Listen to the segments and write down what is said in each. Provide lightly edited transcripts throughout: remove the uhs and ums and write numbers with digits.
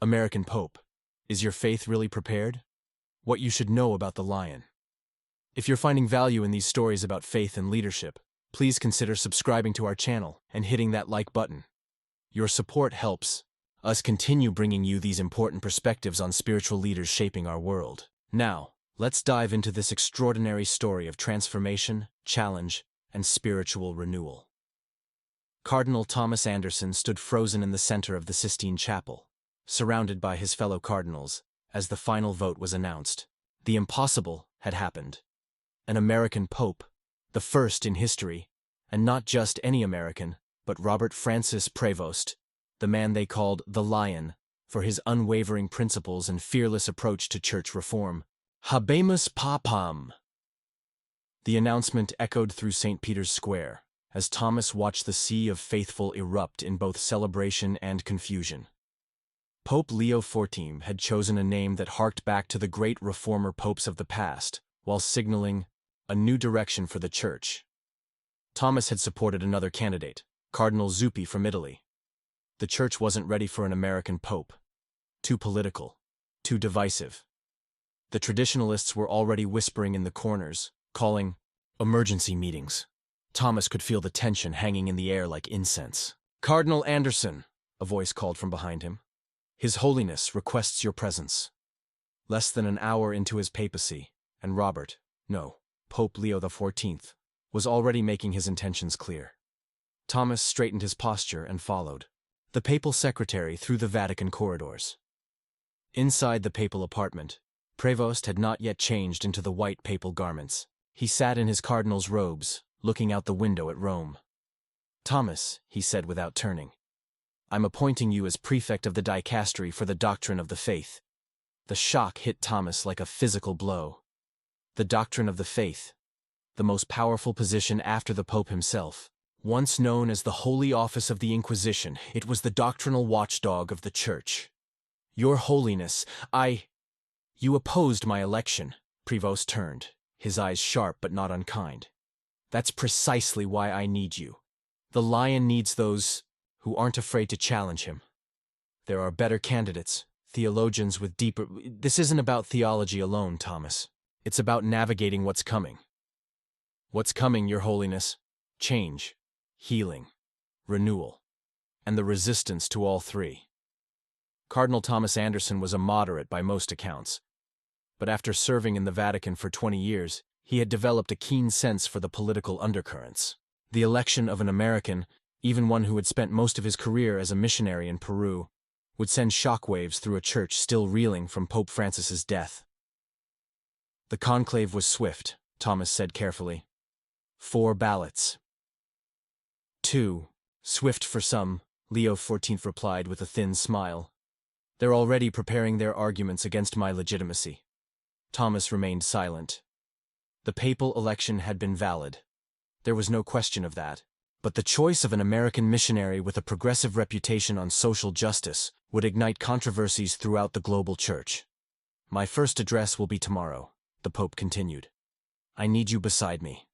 American Pope, is your faith really prepared? What you should know about the Lion. If you're finding value in these stories about faith and leadership, please consider subscribing to our channel and hitting that like button. Your support helps us continue bringing you these important perspectives on spiritual leaders shaping our world. Now, let's dive into this extraordinary story of transformation, challenge, and spiritual renewal. Cardinal Thomas Anderson stood frozen in the center of the Sistine Chapel, surrounded by his fellow cardinals, as the final vote was announced. The impossible had happened. An American pope, the first in history, and not just any American, but Robert Francis Prevost, the man they called the Lion, for his unwavering principles and fearless approach to church reform. Habemus Papam! The announcement echoed through St. Peter's Square, as Thomas watched the sea of faithful erupt in both celebration and confusion. Pope Leo XIV had chosen a name that harked back to the great reformer popes of the past, while signaling a new direction for the Church. Thomas had supported another candidate, Cardinal Zuppi from Italy. The Church wasn't ready for an American pope. Too political, too divisive. The traditionalists were already whispering in the corners, calling emergency meetings. Thomas could feel the tension hanging in the air like incense. "Cardinal Anderson," a voice called from behind him. "His Holiness requests your presence." Less than an hour into his papacy, and Pope Leo XIV, was already making his intentions clear. Thomas straightened his posture and followed the papal secretary through the Vatican corridors. Inside the papal apartment, Prevost had not yet changed into the white papal garments. He sat in his cardinal's robes, looking out the window at Rome. "Thomas," he said without turning, "I'm appointing you as prefect of the dicastery for the doctrine of the faith." The shock hit Thomas like a physical blow. The doctrine of the faith, the most powerful position after the Pope himself. Once known as the Holy Office of the Inquisition, it was the doctrinal watchdog of the Church. "Your Holiness, You opposed my election." Prevost turned, his eyes sharp but not unkind. "That's precisely why I need you. The Lion needs those who aren't afraid to challenge him. There are better candidates, theologians with deeper... This isn't about theology alone, Thomas. It's about navigating what's coming." "What's coming, Your Holiness? Change, healing, renewal, and the resistance to all three." Cardinal Thomas Anderson was a moderate by most accounts, but after serving in the Vatican for 20 years, he had developed a keen sense for the political undercurrents. The election of an American, even one who had spent most of his career as a missionary in Peru, would send shockwaves through a church still reeling from Pope Francis's death. The conclave was swift, Thomas said carefully. 4 ballots. 2. Swift for some, Leo XIV replied with a thin smile. "They're already preparing their arguments against my legitimacy." Thomas remained silent. The papal election had been valid. There was no question of that. But the choice of an American missionary with a progressive reputation on social justice would ignite controversies throughout the global Church. "My first address will be tomorrow," the Pope continued. "I need you beside me.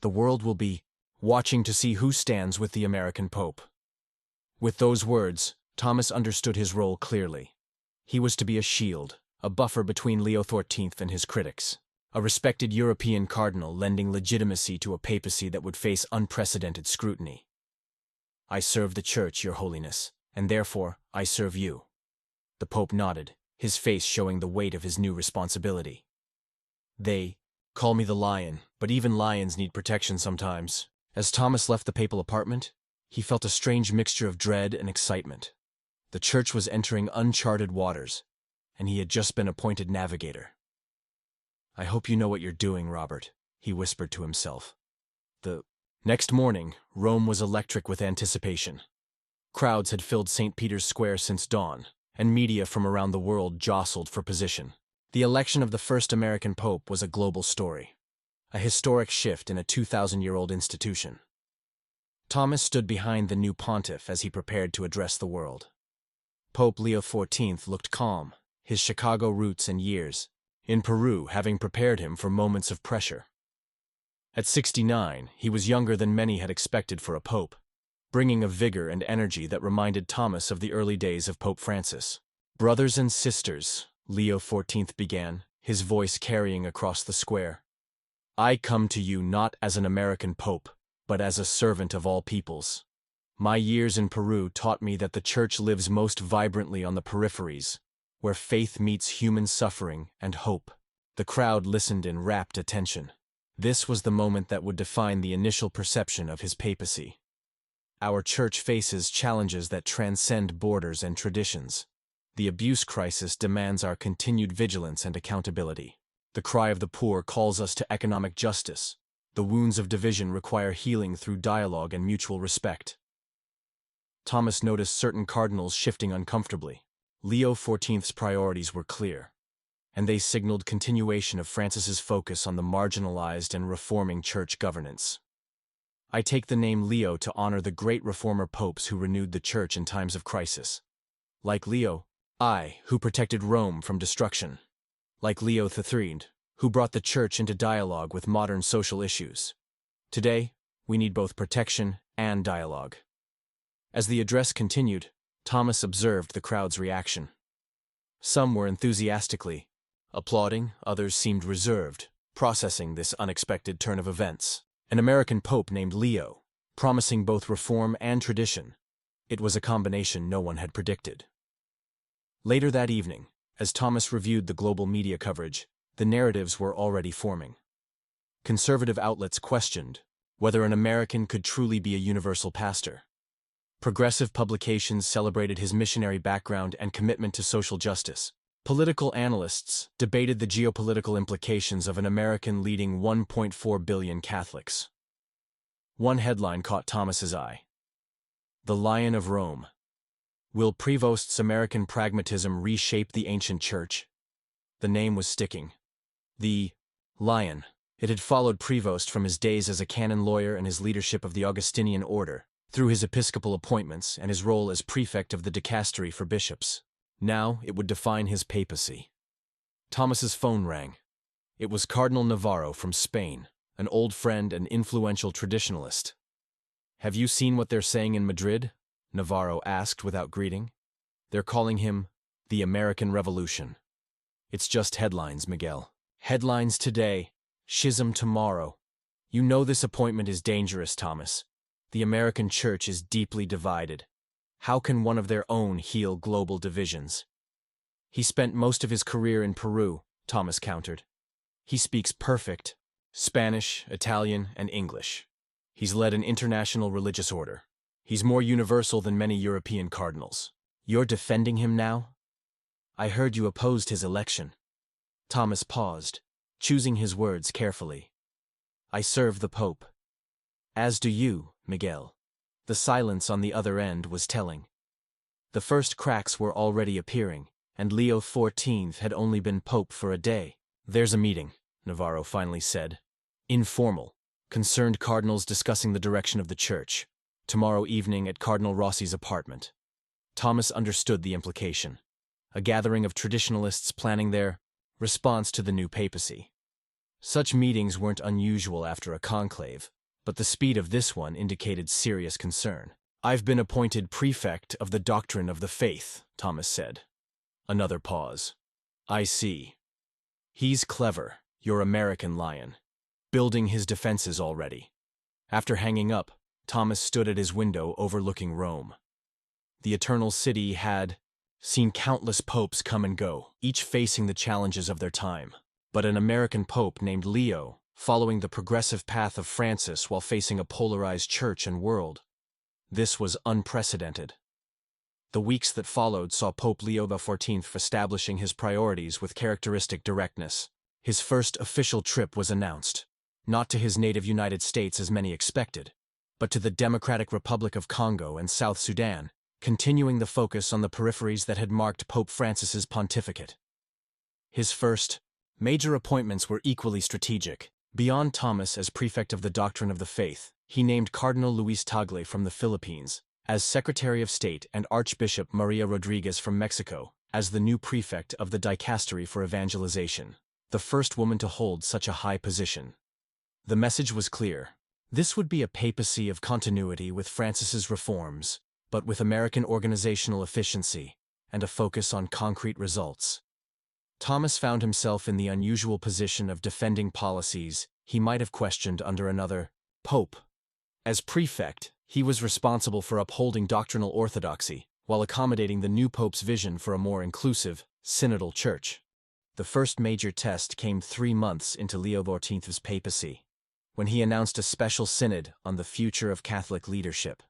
The world will be watching to see who stands with the American Pope." With those words, Thomas understood his role clearly. He was to be a shield, a buffer between Leo XIV and his critics, a respected European cardinal lending legitimacy to a papacy that would face unprecedented scrutiny. "I serve the Church, Your Holiness, and therefore I serve you." The Pope nodded, his face showing the weight of his new responsibility. "They call me the Lion, but even lions need protection sometimes." As Thomas left the papal apartment, he felt a strange mixture of dread and excitement. The Church was entering uncharted waters, and he had just been appointed navigator. "I hope you know what you're doing, Robert," he whispered to himself. The next morning, Rome was electric with anticipation. Crowds had filled St. Peter's Square since dawn, and media from around the world jostled for position. The election of the first American Pope was a global story, a historic shift in a 2,000-year-old institution. Thomas stood behind the new pontiff as he prepared to address the world. Pope Leo XIV looked calm, his Chicago roots and years in Peru having prepared him for moments of pressure. At 69, he was younger than many had expected for a pope, bringing a vigor and energy that reminded Thomas of the early days of Pope Francis. Brothers and sisters, Leo XIV began, his voice carrying across the square. I come to you not as an American pope, but as a servant of all peoples. My years in Peru taught me that the Church lives most vibrantly on the peripheries, where faith meets human suffering and hope. The crowd listened in rapt attention. This was the moment that would define the initial perception of his papacy. Our Church faces challenges that transcend borders and traditions. The abuse crisis demands our continued vigilance and accountability. The cry of the poor calls us to economic justice. The wounds of division require healing through dialogue and mutual respect. Thomas noticed certain cardinals shifting uncomfortably. Leo XIV's priorities were clear, and they signaled continuation of Francis's focus on the marginalized and reforming church governance. I take the name Leo to honor the great reformer popes who renewed the Church in times of crisis. Like Leo, who protected Rome from destruction. Like Leo XIII, who brought the Church into dialogue with modern social issues. Today, we need both protection and dialogue. As the address continued, Thomas observed the crowd's reaction. Some were enthusiastically applauding, others seemed reserved, processing this unexpected turn of events. An American pope named Leo, promising both reform and tradition. It was a combination no one had predicted. Later that evening, as Thomas reviewed the global media coverage, the narratives were already forming. Conservative outlets questioned whether an American could truly be a universal pastor. Progressive publications celebrated his missionary background and commitment to social justice. Political analysts debated the geopolitical implications of an American leading 1.4 billion Catholics. One headline caught Thomas's eye. The Lion of Rome. Will Prevost's American pragmatism reshape the ancient church? The name was sticking. The Lion. It had followed Prevost from his days as a canon lawyer and his leadership of the Augustinian order, through his episcopal appointments and his role as prefect of the dicastery for bishops. Now it would define his papacy. Thomas's phone rang. It was Cardinal Navarro from Spain, an old friend and influential traditionalist. Have you seen what they're saying in Madrid? Navarro asked without greeting. They're calling him the American Revolution. It's just headlines, Miguel. Headlines today, schism tomorrow. You know this appointment is dangerous, Thomas. The American church is deeply divided. How can one of their own heal global divisions? He spent most of his career in Peru, Thomas countered. He speaks perfect Spanish, Italian, and English. He's led an international religious order. He's more universal than many European cardinals. You're defending him now? I heard you opposed his election. Thomas paused, choosing his words carefully. I serve the Pope. As do you, Miguel. The silence on the other end was telling. The first cracks were already appearing, and Leo XIV had only been Pope for a day. There's a meeting, Navarro finally said. Informal, concerned cardinals discussing the direction of the church. Tomorrow evening at Cardinal Rossi's apartment. Thomas understood the implication. A gathering of traditionalists planning their response to the new papacy. Such meetings weren't unusual after a conclave, but the speed of this one indicated serious concern. I've been appointed prefect of the doctrine of the faith, Thomas said. Another pause. I see. He's clever, your American lion. Building his defenses already. After hanging up, Thomas stood at his window overlooking Rome. The Eternal City had seen countless popes come and go, each facing the challenges of their time. But an American pope named Leo, following the progressive path of Francis while facing a polarized church and world. This was unprecedented. The weeks that followed saw Pope Leo XIV establishing his priorities with characteristic directness. His first official trip was announced, not to his native United States as many expected, but to the Democratic Republic of Congo and South Sudan, continuing the focus on the peripheries that had marked Pope Francis's pontificate. His first major appointments were equally strategic. Beyond Thomas as prefect of the doctrine of the faith, he named Cardinal Luis Tagle from the Philippines as Secretary of State and Archbishop Maria Rodriguez from Mexico as the new prefect of the dicastery for evangelization, the first woman to hold such a high position. The message was clear. This would be a papacy of continuity with Francis's reforms, but with American organizational efficiency. and a focus on concrete results. Thomas found himself in the unusual position of defending policies he might have questioned under another pope. As prefect, he was responsible for upholding doctrinal orthodoxy while accommodating the new pope's vision for a more inclusive, synodal church. The first major test came 3 months into Leo XIV's papacy, when he announced a special synod on the future of Catholic leadership.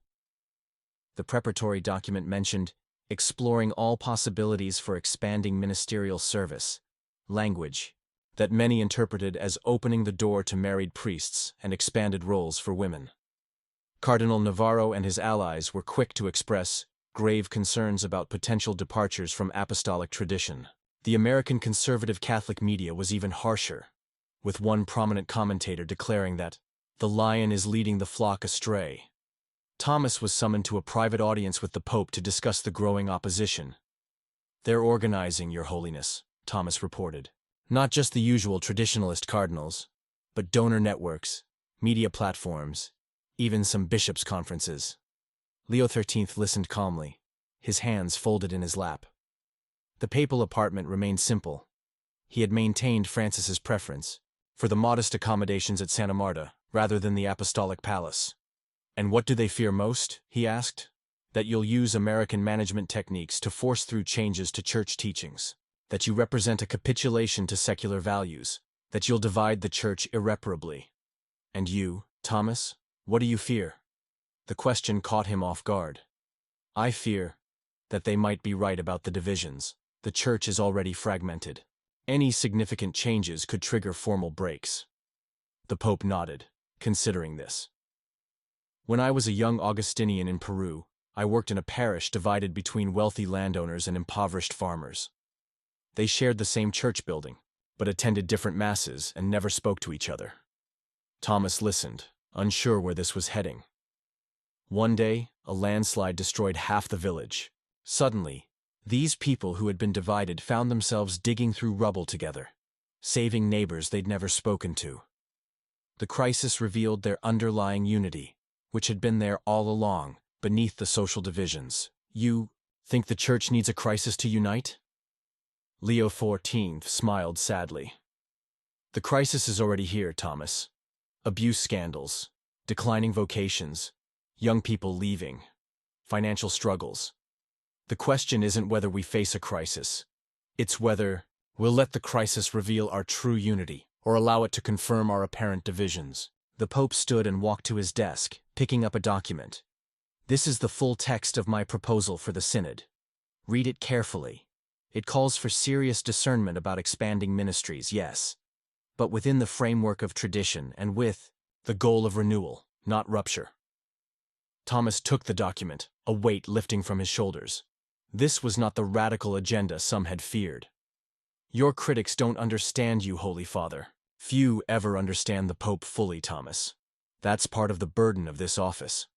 The preparatory document mentioned exploring all possibilities for expanding ministerial service, language that many interpreted as opening the door to married priests and expanded roles for women. Cardinal Navarro and his allies were quick to express grave concerns about potential departures from apostolic tradition. The American conservative Catholic media was even harsher, with one prominent commentator declaring that the lion is leading the flock astray. Thomas was summoned to a private audience with the Pope to discuss the growing opposition. "They're organizing, Your Holiness," Thomas reported. "Not just the usual traditionalist cardinals, but donor networks, media platforms, even some bishops' conferences." Leo XIII listened calmly, his hands folded in his lap. The papal apartment remained simple. He had maintained Francis's preference for the modest accommodations at Santa Marta rather than the apostolic palace. "And what do they fear most?" he asked. "That you'll use American management techniques to force through changes to church teachings, that you represent a capitulation to secular values, that you'll divide the church irreparably. And you, Thomas, what do you fear?" The question caught him off guard. "I fear that they might be right about the divisions. The church is already fragmented. Any significant changes could trigger formal breaks." The Pope nodded, considering this. "When I was a young Augustinian in Peru, I worked in a parish divided between wealthy landowners and impoverished farmers. They shared the same church building, but attended different masses and never spoke to each other." Thomas listened, unsure where this was heading. One day, a landslide destroyed half the village. Suddenly, these people who had been divided found themselves digging through rubble together, saving neighbors they'd never spoken to. The crisis revealed their underlying unity, which had been there all along, beneath the social divisions. "You think the church needs a crisis to unite?" Leo XIV smiled sadly. "The crisis is already here, Thomas. Abuse scandals, declining vocations, young people leaving, financial struggles. The question isn't whether we face a crisis. It's whether we'll let the crisis reveal our true unity or allow it to confirm our apparent divisions." The Pope stood and walked to his desk, picking up a document. "This is the full text of my proposal for the Synod. Read it carefully. It calls for serious discernment about expanding ministries, yes, but within the framework of tradition and with the goal of renewal, not rupture." Thomas took the document, a weight lifting from his shoulders. This was not the radical agenda some had feared. "Your critics don't understand you, Holy Father. Few ever understand the Pope fully, Thomas. That's part of the burden of this office.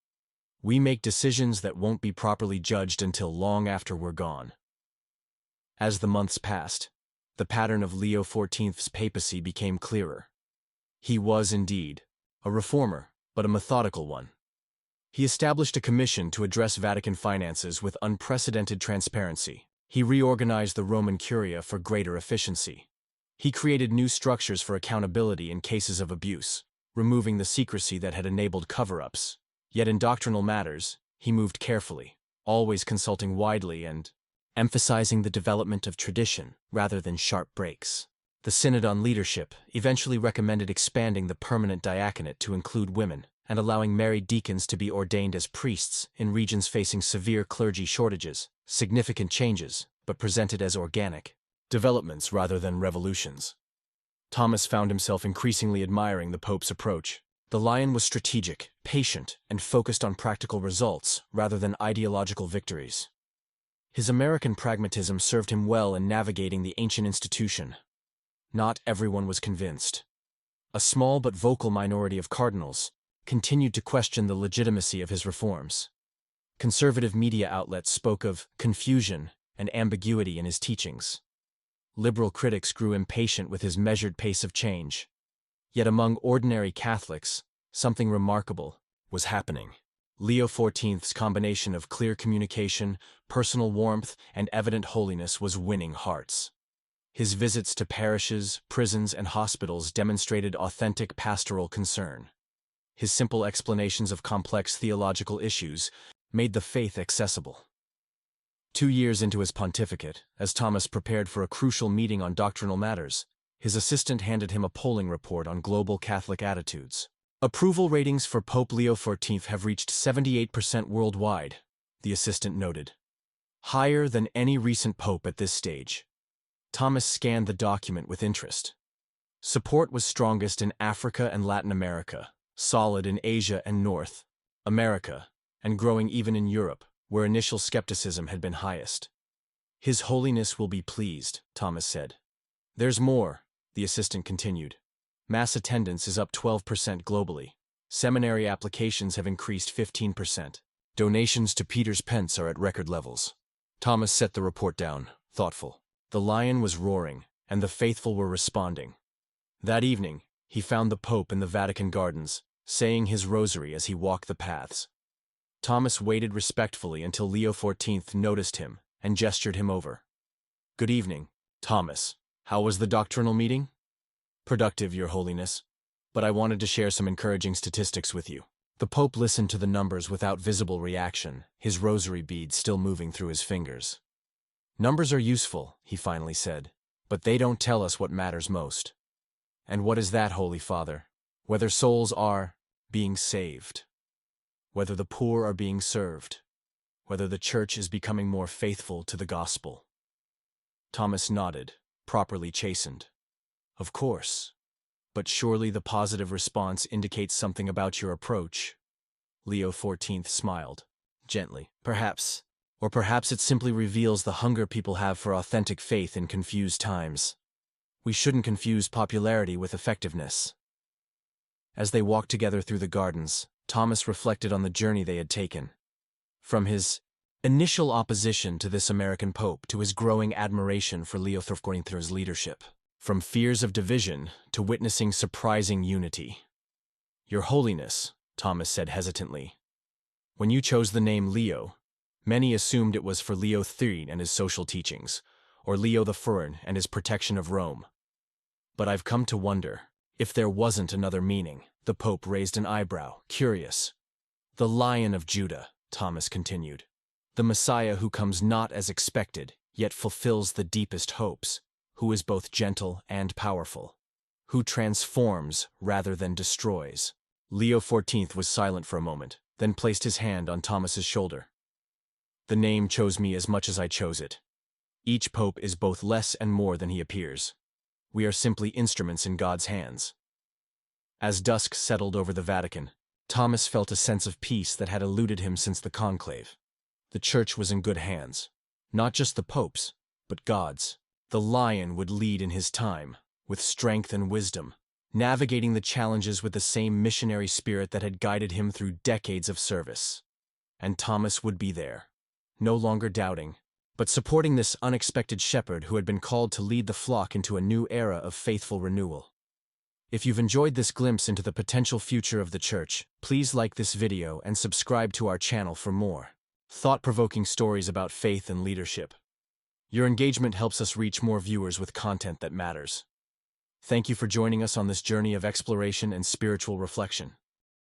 We make decisions that won't be properly judged until long after we're gone." As the months passed, the pattern of Leo XIV's papacy became clearer. He was, indeed, a reformer, but a methodical one. He established a commission to address Vatican finances with unprecedented transparency. He reorganized the Roman Curia for greater efficiency. He created new structures for accountability in cases of abuse, removing the secrecy that had enabled cover-ups. Yet in doctrinal matters, he moved carefully, always consulting widely and emphasizing the development of tradition rather than sharp breaks. The Synod on Leadership eventually recommended expanding the permanent diaconate to include women and allowing married deacons to be ordained as priests in regions facing severe clergy shortages. Significant changes, but presented as organic developments rather than revolutions. Thomas found himself increasingly admiring the Pope's approach. The lion was strategic, patient, and focused on practical results rather than ideological victories. His American pragmatism served him well in navigating the ancient institution. Not everyone was convinced. A small but vocal minority of cardinals continued to question the legitimacy of his reforms. Conservative media outlets spoke of confusion and ambiguity in his teachings. Liberal critics grew impatient with his measured pace of change. Yet among ordinary Catholics, something remarkable was happening. Leo XIV's combination of clear communication, personal warmth, and evident holiness was winning hearts. His visits to parishes, prisons, and hospitals demonstrated authentic pastoral concern. His simple explanations of complex theological issues made the faith accessible. 2 years into his pontificate, as Thomas prepared for a crucial meeting on doctrinal matters, his assistant handed him a polling report on global Catholic attitudes. Approval ratings for Pope Leo XIV have reached 78% worldwide, the assistant noted. Higher than any recent pope at this stage. Thomas scanned the document with interest. Support was strongest in Africa and Latin America, solid in Asia and North America, and growing even in Europe, where initial skepticism had been highest. His Holiness will be pleased, Thomas said. There's more, the assistant continued. Mass attendance is up 12% globally. Seminary applications have increased 15%. Donations to Peter's Pence are at record levels. Thomas set the report down, thoughtful. The lion was roaring, and the faithful were responding. That evening, he found the Pope in the Vatican gardens, saying his rosary as he walked the paths. Thomas waited respectfully until Leo XIV noticed him and gestured him over. "Good evening, Thomas. How was the doctrinal meeting?" "Productive, Your Holiness. But I wanted to share some encouraging statistics with you." The Pope listened to the numbers without visible reaction, his rosary beads still moving through his fingers. "Numbers are useful," he finally said, "but they don't tell us what matters most." "And what is that, Holy Father?" "Whether souls are being saved. Whether the poor are being served. Whether the Church is becoming more faithful to the gospel." Thomas nodded, properly chastened. "Of course. But surely the positive response indicates something about your approach." Leo XIV smiled, gently. "Perhaps. Or perhaps it simply reveals the hunger people have for authentic faith in confused times. We shouldn't confuse popularity with effectiveness." As they walked together through the gardens, Thomas reflected on the journey they had taken. From his initial opposition to this American Pope to his growing admiration for Leo XIV's leadership. From fears of division to witnessing surprising unity. "Your Holiness," Thomas said hesitantly, "when you chose the name Leo, many assumed it was for Leo XIII and his social teachings, or Leo XIV and his protection of Rome. But I've come to wonder if there wasn't another meaning." The Pope raised an eyebrow, curious. "The Lion of Judah," Thomas continued. "The Messiah who comes not as expected, yet fulfills the deepest hopes, who is both gentle and powerful, who transforms rather than destroys." Leo XIV was silent for a moment, then placed his hand on Thomas's shoulder. "The name chose me as much as I chose it. Each pope is both less and more than he appears. We are simply instruments in God's hands." As dusk settled over the Vatican, Thomas felt a sense of peace that had eluded him since the conclave. The Church was in good hands. Not just the Pope's, but God's. The Lion would lead in his time, with strength and wisdom, navigating the challenges with the same missionary spirit that had guided him through decades of service. And Thomas would be there, no longer doubting, but supporting this unexpected shepherd who had been called to lead the flock into a new era of faithful renewal. If you've enjoyed this glimpse into the potential future of the Church, please like this video and subscribe to our channel for more thought-provoking stories about faith and leadership. Your engagement helps us reach more viewers with content that matters. Thank you for joining us on this journey of exploration and spiritual reflection.